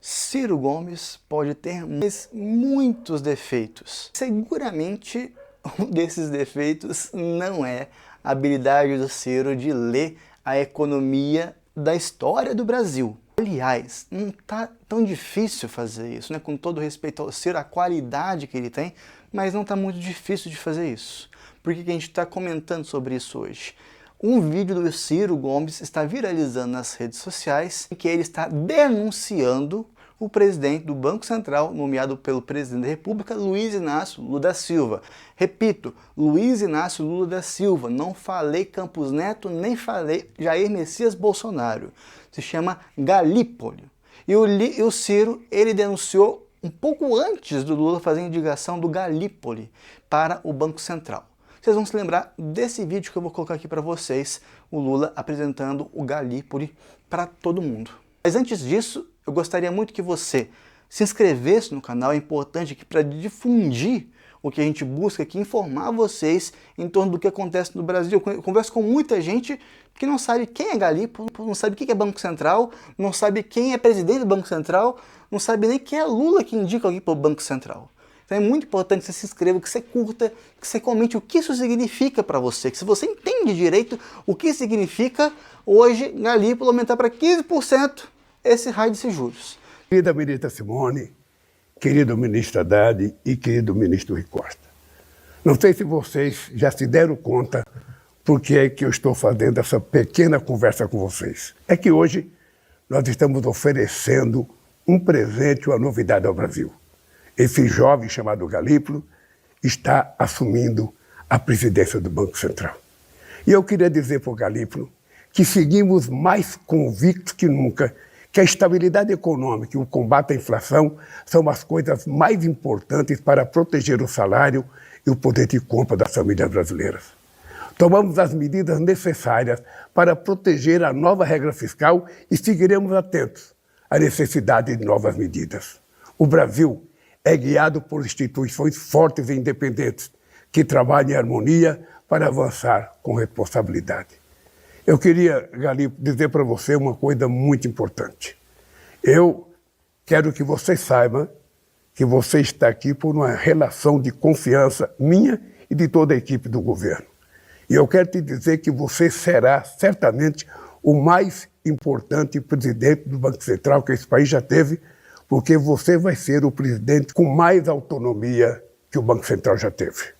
Ciro Gomes pode ter muitos defeitos. Seguramente um desses defeitos não é a habilidade do Ciro de ler a economia da história do Brasil. Aliás, não tá tão difícil fazer isso, né? Com todo respeito ao Ciro, a qualidade que ele tem, mas não tá muito difícil de fazer isso. Por que a gente está comentando sobre isso hoje? Um vídeo do Ciro Gomes está viralizando nas redes sociais em que ele está denunciando o presidente do Banco Central, nomeado pelo presidente da República, Luiz Inácio Lula da Silva. Repito, Luiz Inácio Lula da Silva, não falei Campos Neto, nem falei Jair Messias Bolsonaro. Se chama Galípoli. E o Ciro, ele denunciou um pouco antes do Lula fazer a indicação do Galípoli para o Banco Central. Vocês vão se lembrar desse vídeo que eu vou colocar aqui para vocês, o Lula apresentando o Galípoli para todo mundo. Mas antes disso, eu gostaria muito que você se inscrevesse no canal, é importante aqui para difundir o que a gente busca aqui, informar vocês em torno do que acontece no Brasil. Eu converso com muita gente que não sabe quem é Galípoli, não sabe o que é Banco Central, não sabe quem é presidente do Banco Central, não sabe nem quem é Lula que indica alguém para o Banco Central. Então é muito importante que você se inscreva, que você curta, que você comente o que isso significa para você, que se você entende direito o que significa hoje Galípoli aumentar para 15% esse raio de juros. Querida ministra Simone, querido ministro Haddad e querido ministro Rui Costa, não sei se vocês já se deram conta por que é que eu estou fazendo essa pequena conversa com vocês. É que hoje nós estamos oferecendo um presente, uma novidade ao Brasil. Esse jovem chamado Galípoli está assumindo a presidência do Banco Central. E eu queria dizer para o Galípoli que seguimos mais convictos que nunca que a estabilidade econômica e o combate à inflação são as coisas mais importantes para proteger o salário e o poder de compra das famílias brasileiras. Tomamos as medidas necessárias para proteger a nova regra fiscal e seguiremos atentos à necessidade de novas medidas. O Brasil é guiado por instituições fortes e independentes que trabalham em harmonia para avançar com responsabilidade. Eu queria, Galípoli, dizer para você uma coisa muito importante. Eu quero que você saiba que você está aqui por uma relação de confiança minha e de toda a equipe do governo. E eu quero te dizer que você será certamente o mais importante presidente do Banco Central que esse país já teve, porque você vai ser o presidente com mais autonomia que o Banco Central já teve.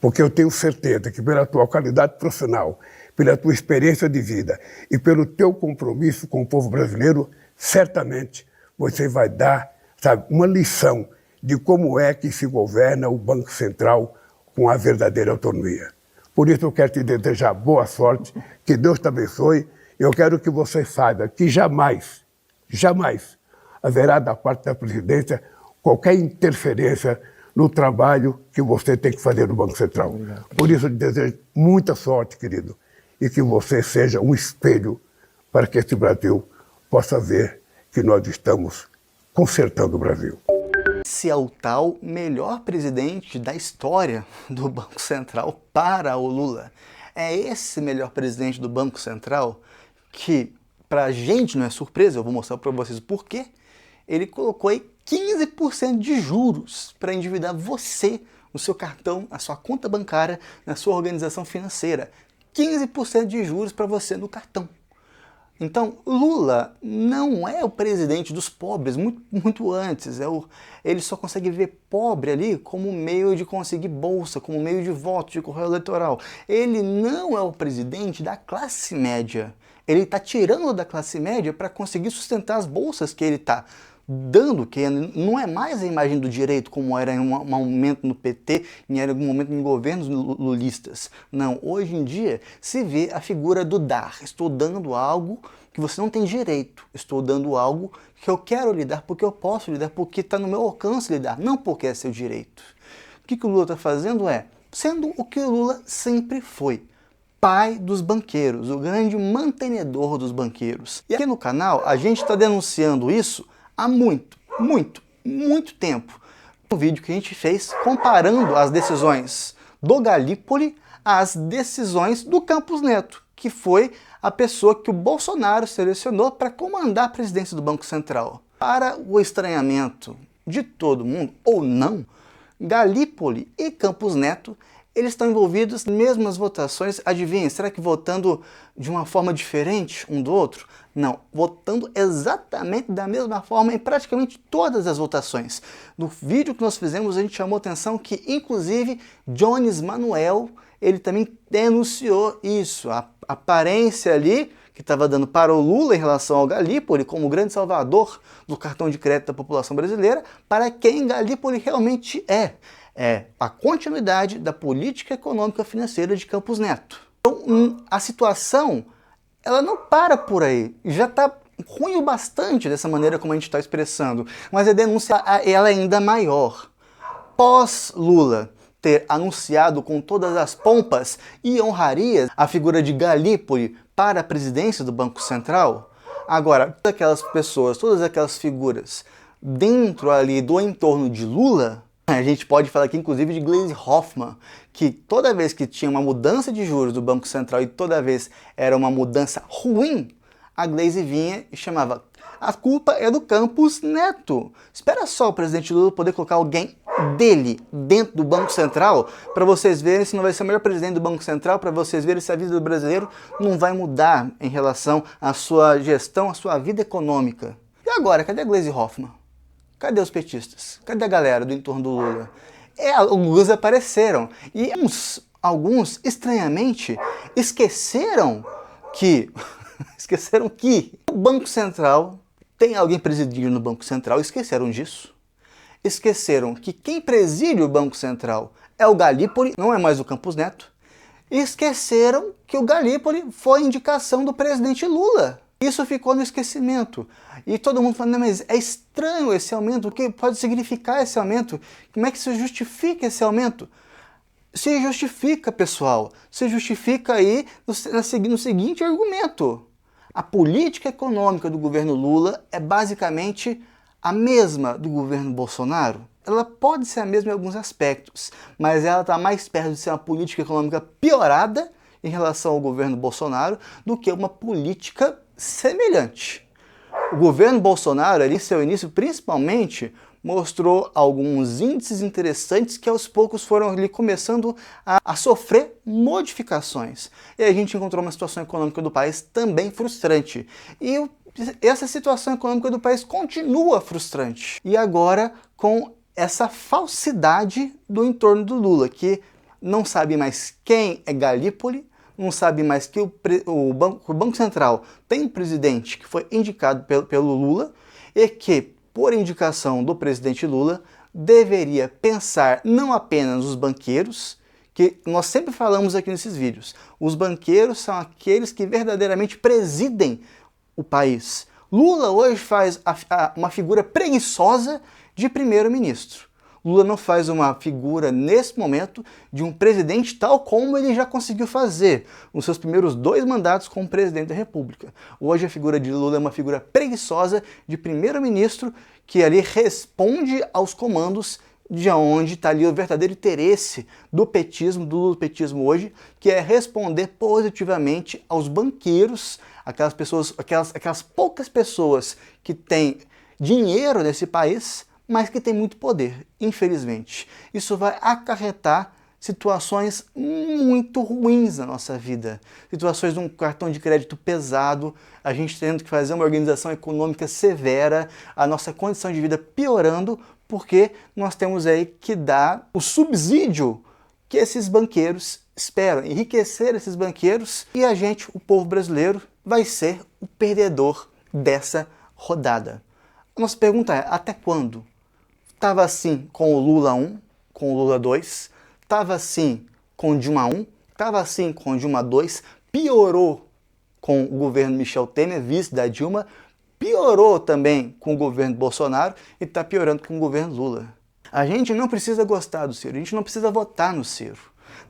Porque eu tenho certeza que pela tua qualidade profissional, pela tua experiência de vida e pelo teu compromisso com o povo brasileiro, certamente você vai dar, sabe, uma lição de como é que se governa o Banco Central com a verdadeira autonomia. Por isso eu quero te desejar boa sorte, que Deus te abençoe. Eu quero que você saiba que jamais haverá da parte da presidência qualquer interferência no trabalho que você tem que fazer no Banco Central. Obrigado. Por isso eu te desejo muita sorte, querido, e que você seja um espelho para que esse Brasil possa ver que nós estamos consertando o Brasil. Esse é o tal melhor presidente da história do Banco Central para o Lula. É esse melhor presidente do Banco Central que, para a gente não é surpresa, eu vou mostrar para vocês o porquê, ele colocou aí 15% de juros para endividar você no seu cartão, na sua conta bancária, na sua organização financeira. 15% de juros para você no cartão. Então, Lula não é o presidente dos pobres, muito antes. Ele só consegue ver pobre ali como meio de conseguir bolsa, como meio de voto, de correio eleitoral. Ele não é o presidente da classe média. Ele está tirando da classe média para conseguir sustentar as bolsas que ele está dando, que não é mais a imagem do direito como era em um momento no PT, em algum momento em governos lulistas. Não, hoje em dia se vê a figura do dar. Estou dando algo que você não tem direito. Estou dando algo que eu quero lhe dar porque eu posso lhe dar, porque está no meu alcance lhe dar, não porque é seu direito. O que o Lula está fazendo é, sendo o que o Lula sempre foi, pai dos banqueiros, o grande mantenedor dos banqueiros. E aqui no canal a gente está denunciando isso há muito tempo. Um vídeo que a gente fez comparando as decisões do Galípoli às decisões do Campos Neto, que foi a pessoa que o Bolsonaro selecionou para comandar a presidência do Banco Central. Para o estranhamento de todo mundo, ou não, Galípoli e Campos Neto, eles estão envolvidos nas mesmas votações. Adivinhem, será que votando de uma forma diferente um do outro? Não, votando exatamente da mesma forma em praticamente todas as votações. No vídeo que nós fizemos, a gente chamou atenção que, inclusive, Jones Manuel, ele também denunciou isso, a aparência ali que estava dando para o Lula em relação ao Galípoli como o grande salvador do cartão de crédito da população brasileira, para quem Galípoli realmente é a continuidade da política econômica financeira de Campos Neto. Então, a situação, ela não para por aí, já está ruim o bastante dessa maneira como a gente está expressando, mas a denúncia ela é ainda maior. Pós-Lula ter anunciado com todas as pompas e honrarias a figura de Galípoli para a presidência do Banco Central, agora, todas aquelas pessoas, todas aquelas figuras dentro ali do entorno de Lula, a gente pode falar aqui inclusive de Gleisi Hoffmann, que toda vez que tinha uma mudança de juros do Banco Central e toda vez era uma mudança ruim, a Gleisi vinha e chamava: a culpa é do Campos Neto. Espera só o presidente Lula poder colocar alguém dele dentro do Banco Central para vocês verem se não vai ser o melhor presidente do Banco Central, para vocês verem se a vida do brasileiro não vai mudar em relação à sua gestão, à sua vida econômica. E agora, cadê a Gleisi Hoffmann? Cadê os petistas? Cadê a galera do entorno do Lula? Alguns apareceram e alguns estranhamente, esqueceram que o Banco Central tem alguém presidindo no Banco Central. Esqueceram disso. Esqueceram que quem preside o Banco Central é o Galípoli, não é mais o Campos Neto. Esqueceram que o Galípoli foi indicação do presidente Lula. Isso ficou no esquecimento. E todo mundo falando: mas é estranho esse aumento, o que pode significar esse aumento? Como é que se justifica esse aumento? Se justifica, pessoal. Se justifica aí no seguinte argumento. A política econômica do governo Lula é basicamente a mesma do governo Bolsonaro. Ela pode ser a mesma em alguns aspectos, mas ela está mais perto de ser uma política econômica piorada em relação ao governo Bolsonaro do que uma política semelhante. O governo Bolsonaro, ali em seu início, principalmente, mostrou alguns índices interessantes que aos poucos foram ali começando a sofrer modificações. E a gente encontrou uma situação econômica do país também frustrante. E essa situação econômica do país continua frustrante. E agora com essa falsidade do entorno do Lula, que não sabe mais quem é Galípoli, não sabe mais que o Banco Central tem um presidente que foi indicado pelo Lula e que, por indicação do presidente Lula, deveria pensar não apenas nos banqueiros, que nós sempre falamos aqui nesses vídeos. Os banqueiros são aqueles que verdadeiramente presidem o país. Lula hoje faz uma figura preguiçosa de primeiro-ministro. Lula não faz uma figura, nesse momento, de um presidente tal como ele já conseguiu fazer nos seus primeiros 2 mandatos como presidente da República. Hoje a figura de Lula é uma figura preguiçosa de primeiro-ministro que ali responde aos comandos de onde está ali o verdadeiro interesse do petismo, do lulopetismo hoje, que é responder positivamente aos banqueiros, aquelas pessoas, aquelas poucas pessoas que têm dinheiro nesse país, mas que tem muito poder, infelizmente. Isso vai acarretar situações muito ruins na nossa vida. Situações de um cartão de crédito pesado, a gente tendo que fazer uma organização econômica severa, a nossa condição de vida piorando, porque nós temos aí que dar o subsídio que esses banqueiros esperam, enriquecer esses banqueiros, e a gente, o povo brasileiro, vai ser o perdedor dessa rodada. A nossa pergunta é: até quando? Estava assim com o Lula 1, com o Lula 2, estava assim com o Dilma 1, estava assim com o Dilma 2, piorou com o governo Michel Temer, vice da Dilma, piorou também com o governo Bolsonaro e está piorando com o governo Lula. A gente não precisa gostar do Ciro, a gente não precisa votar no Ciro.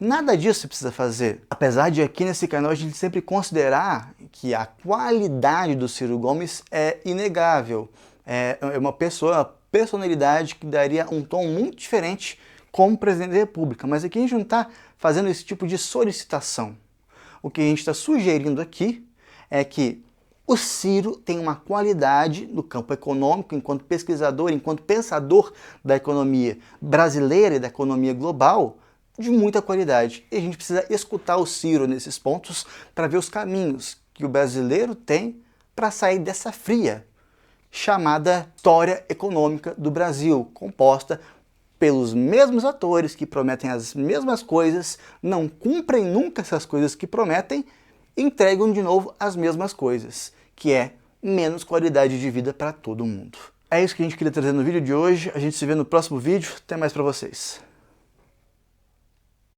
Nada disso você precisa fazer. Apesar de aqui nesse canal a gente sempre considerar que a qualidade do Ciro Gomes é inegável. É uma personalidade que daria um tom muito diferente como presidente da República. Mas aqui a gente não está fazendo esse tipo de solicitação. O que a gente está sugerindo aqui é que O Ciro tem uma qualidade no campo econômico, enquanto pesquisador, enquanto pensador da economia brasileira e da economia global, de muita qualidade. E a gente precisa escutar o Ciro nesses pontos para ver os caminhos que o brasileiro tem para sair dessa fria, chamada história econômica do Brasil, composta pelos mesmos atores que prometem as mesmas coisas, não cumprem nunca essas coisas que prometem, entregam de novo as mesmas coisas, que é menos qualidade de vida para todo mundo. É isso que a gente queria trazer no vídeo de hoje. A gente se vê no próximo vídeo. Até mais para vocês.